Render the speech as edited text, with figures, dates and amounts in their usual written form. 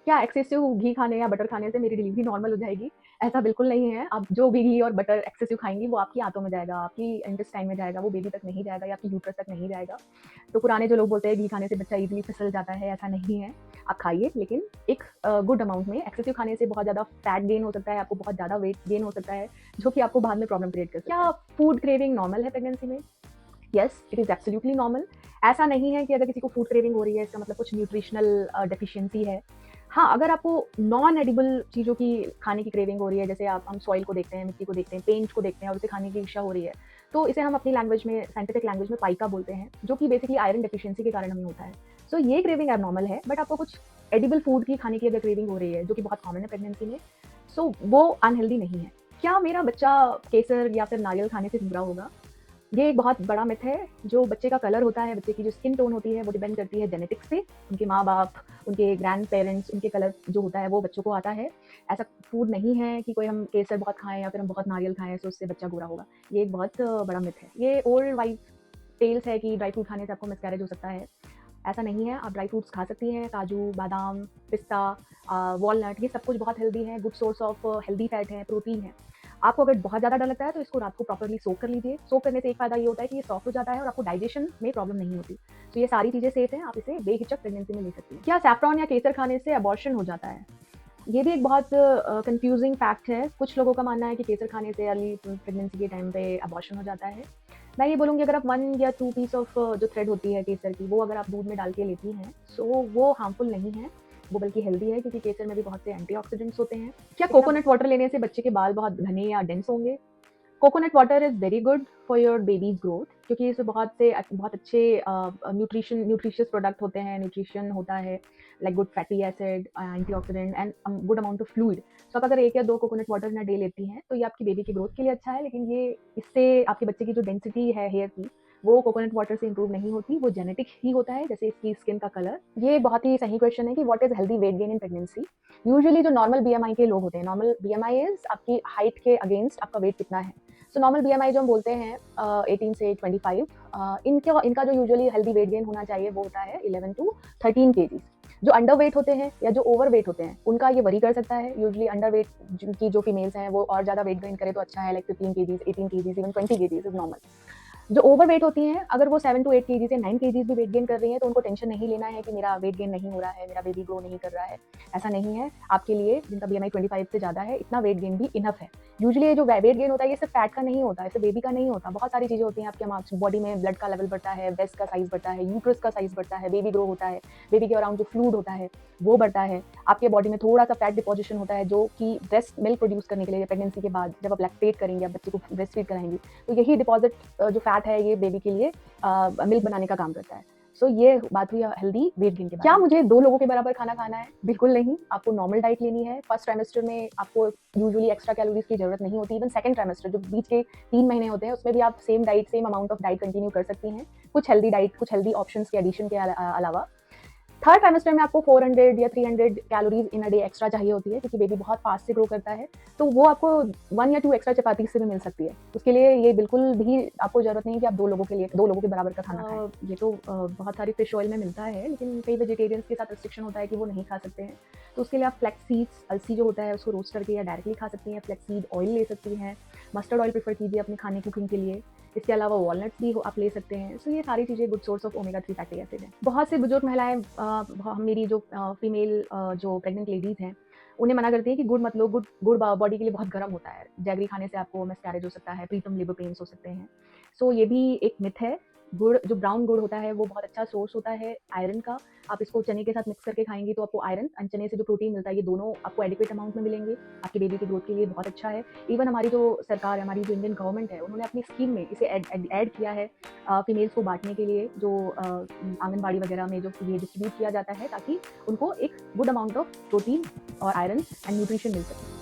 क्या एक्सेसिव घी खाने या बटर खाने से मेरी डिलीवरी नॉर्मल हो जाएगी? ऐसा बिल्कुल नहीं है। आप जो भी घी और बटर एक्सेसिव खाएँगी वो आपकी आंतों में जाएगा, आपकी इंटेस्टाइन में जाएगा, वो बेबी तक नहीं जाएगा या आपकी यूट्रस तक नहीं जाएगा। तो पुराने जो लोग बोलते हैं घी खाने से बच्चा ईज़िली फिसल जाता है, ऐसा नहीं है। आप खाइए लेकिन एक गुड अमाउंट में। एक्सेसिव खाने से बहुत ज़्यादा फैट गेन हो सकता है, आपको बहुत ज़्यादा वेट गेन हो सकता है, जो कि आपको बाद में प्रॉब्लम क्रिएट कर सकता है। क्या फूड क्रेविंग नॉर्मल है प्रेगनेंसी में? Yes, it is absolutely normal. ऐसा नहीं है कि अगर किसी को फूड क्रेविंग हो रही है इसका मतलब कुछ न्यूट्रिशनल डेफिशिएंसी है। हाँ, अगर आपको नॉन एडिबल चीज़ों की खाने की क्रेविंग हो रही है, जैसे आप हम सॉइल को देखते हैं, मिट्टी को देखते हैं, पेंट को देखते हैं और उसे खाने की इच्छा हो रही है, तो इसे हम अपनी लैंग्वेज में साइंटिफिक लैंग्वेज में पाइका बोलते हैं, जो कि बेसिकली आयरन डेफिशिएंसी के कारण हमें होता है। सो ये क्रेविंग एबनॉर्मल है, बट आपको कुछ एडिबल फूड की खाने की अगर क्रेविंग हो रही है, जो कि बहुत कॉमन है प्रेगनेंसी में, सो वो अनहेल्दी नहीं है। क्या मेरा बच्चा केसर या फिर नारियल खाने से जुड़ा होगा? ये एक बहुत बड़ा मिथ है। जो बच्चे का कलर होता है, बच्चे की जो स्किन टोन होती है, वो डिपेंड करती है जेनेटिक्स पे। उनके माँ-बाप, उनके ग्रैंड-पेरेंट्स, उनके कलर जो होता है वो बच्चों को आता है। ऐसा फूड नहीं है कि कोई हम केसर बहुत खाएँ या फिर हम बहुत नारियल खाएँ तो उससे बच्चा गोरा होगा। ये एक बहुत बड़ा मिथ है। ये ओल्ड वाइज टेल्स है कि ड्राई फ्रूट खाने से आपको मिसकैरेज हो सकता है। ऐसा नहीं है, आप ड्राई फ्रूट्स खा सकती हैं, काजू, बादाम, पिस्ता, वॉलनट, ये सब कुछ बहुत हेल्दी है, good source of healthy fat है, प्रोटीन है। आपको अगर बहुत ज़्यादा डर लगता है तो इसको रात को प्रॉपर्ली सोक कर लीजिए। सोक करने से एक फ़ायदा ये होता है कि ये सॉफ्ट हो जाता है और आपको डाइजेशन में प्रॉब्लम नहीं होती। तो ये सारी चीज़ें सेफ हैं, आप इसे बेहिचक प्रेगनेंसी में ले सकती हैं। क्या सैफ्रॉन या केसर खाने से अबॉर्शन हो जाता है? ये भी एक बहुत कंफ्यूजिंग फैक्ट है। कुछ लोगों का मानना है कि केसर खाने से अर्ली प्रेगनेंसी के टाइम पे अबॉर्शन हो जाता है। मैं ये बोलूँगी अगर आप 1 या 2 पीस ऑफ जो थ्रेड होती है केसर की, वो अगर आप दूध में डाल के लेती हैं, सो वो हार्मफुल नहीं है, वो बल्कि हेल्दी है क्योंकि केसर में भी बहुत से एंटीऑक्सीडेंट्स होते हैं। क्या कोकोनट वाटर लेने से बच्चे के बाल बहुत घने या डेंस होंगे? Coconut water is very good for your babies growth क्योंकि इसमें बहुत अच्छे न्यूट्रिशियस प्रोडक्ट होते हैं, न्यूट्रिशन होता है, like good fatty acid, antioxidant and good amount of fluid. So आप अगर 1 या 2 coconut water in a day लेती हैं, तो ये आपकी बेबी की ग्रोथ के लिए अच्छा है, लेकिन ये इससे आपके बच्चे की जो डेंसिटी है हेयर की, वो कोकोनट वाटर से इंप्रूव नहीं होती, वो जेनेटिक ही होता है, जैसे इसकी स्किन का कलर। ये बहुत ही सही क्वेश्चन है कि what is healthy weight gain in pregnancy? Usually जो नॉर्मल बीएमआई के लोग होते हैं, नॉर्मल बीएमआई इज़ आपकी हाइट के अगेंस्ट आपका वेट कितना है। सो नॉर्मल बीएमआई जो हम बोलते हैं 18 से 25, इनका जो यूजुअली हेल्दी वेट गेन होना चाहिए वो होता है 11 टू 13 केजीज़। जो अंडर वेट होते हैं या जो ओवर वेट होते हैं, उनका ये वरी कर सकता है। यूजुअली अंडर वेट जिनकी जो फीमेल्स हैं वो और ज़्यादा वेट गेन करे तो अच्छा है, like 15 kgs, 18 kgs, even 20 kgs is normal. जो ओवरवेट होती हैं, अगर वो 7 टू 8 केजी से 9 केजीज़ भी वेट गेन कर रही हैं, तो उनको टेंशन नहीं लेना है कि मेरा वेट गेन नहीं हो रहा है, मेरा बेबी ग्रो नहीं कर रहा है। ऐसा नहीं है, आपके लिए जिनका बीएमआई 25 से ज़्यादा है, इतना वेट गेन भी इनफ है। यूजुअली ये जो वेट गेन होता है, ये सिर्फ फैट का नहीं होता है, सिर्फ बेबी का नहीं होता, बहुत सारी चीज़ें होती हैं आपके बॉडी में ब्लड का लेवल बढ़ता है, ब्रेस्ट का साइज़ बढ़ता है, यूट्रस का साइज़ बढ़ता है, बेबी ग्रो होता है, बेबी के अराउंड जो फ्लूइड होता है, वो बढ़ता है। आपके बॉडी में थोड़ा-सा फैट डिपोज़िशन होता है, जो कि ब्रेस्ट मिल्क प्रोड्यूस करने के लिए प्रेगनेंसी के बाद जब आप लैक्टेट करेंगी, आप बच्चे को ब्रेस्ट फीड कराएँगी, तो यही डिपॉज़िट जो फैट है, ये बेबी के लिए मिल्क बनाने का काम करता है। सो ये बात हुई हेल्दी वेट गेन के बारे में। क्या मुझे 2 लोगों के बराबर खाना खाना है? बिल्कुल नहीं, आपको नॉर्मल डाइट लेनी है। फर्स्ट ट्राइमेस्टर में आपको यूजुअली एक्स्ट्रा कैलोरीज़ की ज़रूरत नहीं होती। इवन सेकंड ट्राइमेस्टर जो बीच के 3 महीने होते हैं, उसमें भी आप same diet, same amount of diet continue कर सकती हैं। कुछ हेल्दी डाइट, कुछ हेल्दी ऑप्शंस के एडिशन के अलावा। थर्ड ट्राइमेस्टर में आपको 400 या 300 calories in a day extra चाहिए होती है क्योंकि बेबी बहुत फास्ट से ग्रो करता है, तो वो आपको 1 या 2 एक्स्ट्रा चपाती से भी मिल सकती है। उसके लिए ये बिल्कुल भी आपको ज़रूरत नहीं है कि आप 2 लोगों के बराबर का खाना खाएँ। ये तो बहुत सारी फिश ऑयल में मिलता है, लेकिन कई वेजिटेरियंस के साथ रिस्ट्रिक्शन होता है कि वो नहीं खा सकते हैं। तो उसके लिए आप फ्लैक्स सीड्स, अलसी जो होता है उसको रोस्ट करके या डायरेक्टली खा सकती हैं। फ्लैक्स सीड ऑयल ले सकती हैं, मस्टर्ड ऑयल प्रेफर कीजिए अपने खाने कुकिंग के लिए। इसके अलावा वॉलनट्स भी आप ले सकते हैं। सो ये सारी चीज़ें good source of omega 3 fatty acid है। बहुत से बुजुर्ग महिलाएं मेरी जो फीमेल जो प्रेग्नेंट लेडीज़ हैं, उन्हें मना करती हैं कि गुड़ मत लो, गुड़ गुड़ बॉडी के लिए बहुत गर्म होता है। जैगरी खाने से आपको मिसकैरेज हो सकता है, प्रीटर्म लेबर पेन्स हो सकते हैं। सो ये भी एक मिथ है। गुड़ जो ब्राउन गुड़ होता है वो बहुत अच्छा सोर्स होता है आयरन का। आप इसको चने के साथ मिक्स करके खाएँगी तो आपको आयरन एंड चने से जो प्रोटीन मिलता है, ये दोनों आपको एडिक्वेट अमाउंट में मिलेंगे। आपके बेबी की ग्रोथ के लिए बहुत अच्छा है। इवन हमारी जो सरकार है, हमारी जो इंडियन गवर्नमेंट है, उन्होंने अपनी स्कीम में इसे ऐड किया है फीमेल्स को बाँटने के लिए, जो आंगनबाड़ी वगैरह में जो ये डिस्ट्रीब्यूट किया जाता है ताकि उनको एक गुड अमाउंट ऑफ प्रोटीन और आयरन एंड न्यूट्रिशन मिल सके।